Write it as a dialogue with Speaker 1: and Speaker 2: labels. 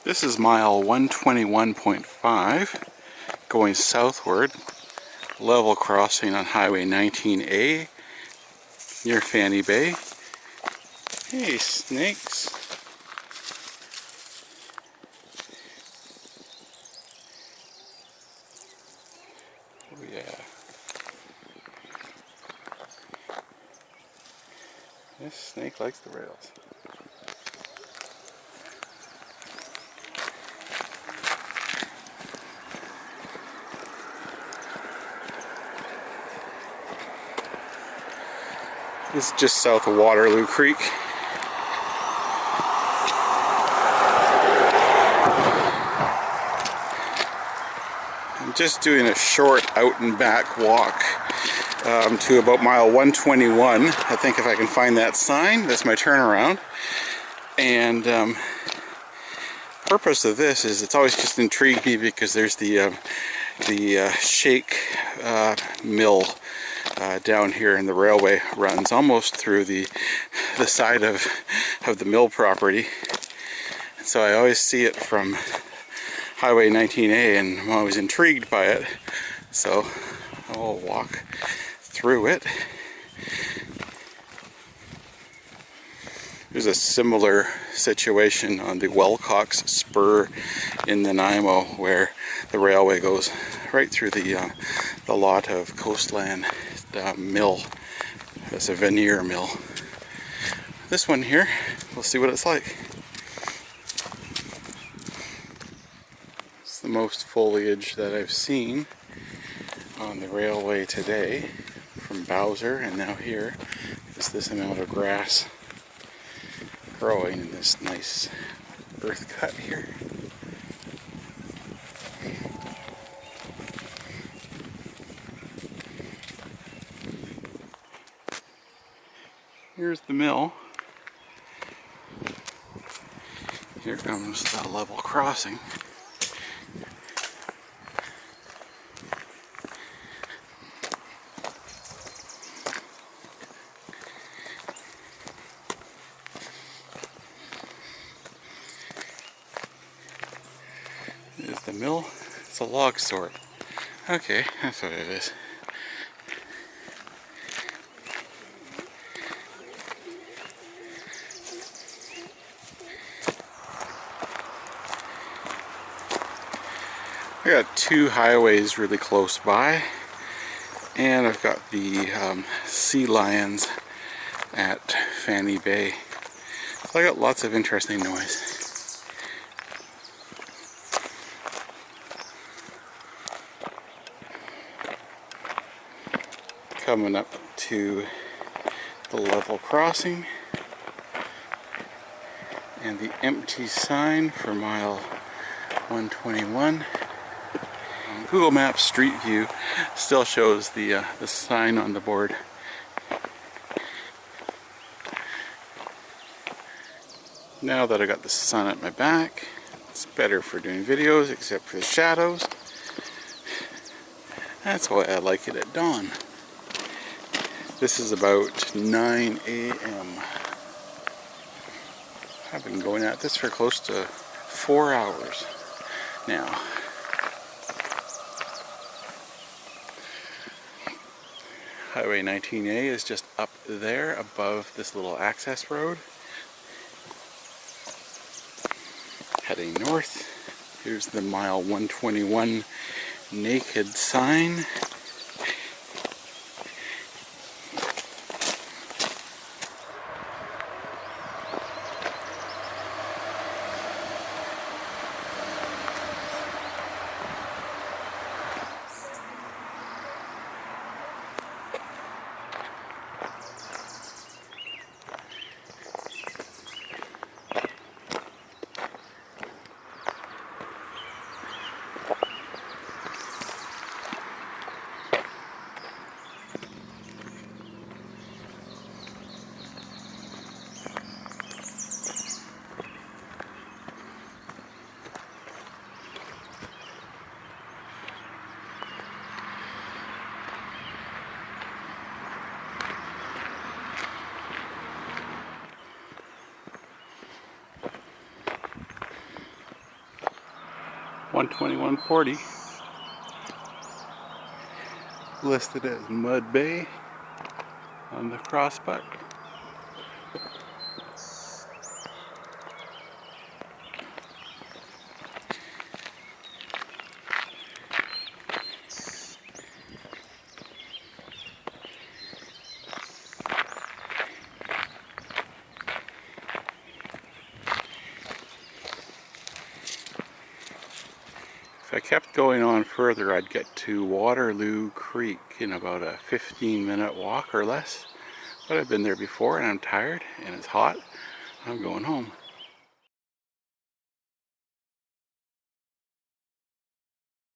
Speaker 1: This is mile 121.5 going southward, level crossing on Highway 19A near Fanny Bay. Hey, snakes. Oh yeah. This snake likes the rails. This is just south of Waterloo Creek. I'm just doing a short out and back walk to about mile 121. I think if I can find that sign, that's my turnaround. And purpose of this is it's always just intrigued me because there's the shake mill down here, and the railway runs almost through the side of the mill property. And so I always see it from Highway 19A, and I'm always intrigued by it. So I'll walk through it. There's a similar situation on the Wellcox Spur in Nanaimo, where the railway goes right through the lot of coastland mill. That's a veneer mill. This one here, we'll see what it's like. It's the most foliage that I've seen on the railway today, from Bowser, and now here is this amount of grass growing in this nice earth cut here. Here's the mill. Here comes the level crossing. There's the mill. It's a log sort. Okay, that's what it is. I got two highways really close by, and I've got the sea lions at Fanny Bay. So I got lots of interesting noise. Coming up to the level crossing and the empty sign for mile 121. Google Maps Street View still shows the sign on the board. Now that I got the sun at my back, it's better for doing videos, except for the shadows. That's why I like it at dawn. This is about 9 a.m. I've been going at this for close to 4 hours now. Highway 19A is just up there above this little access road. Heading north. Here's the mile 121 naked sign. 121.40. Listed as Mud Bay on the crossbuck. If I kept going on further, I'd get to Waterloo Creek in about a 15-minute walk or less. But I've been there before and I'm tired and it's hot. I'm going home.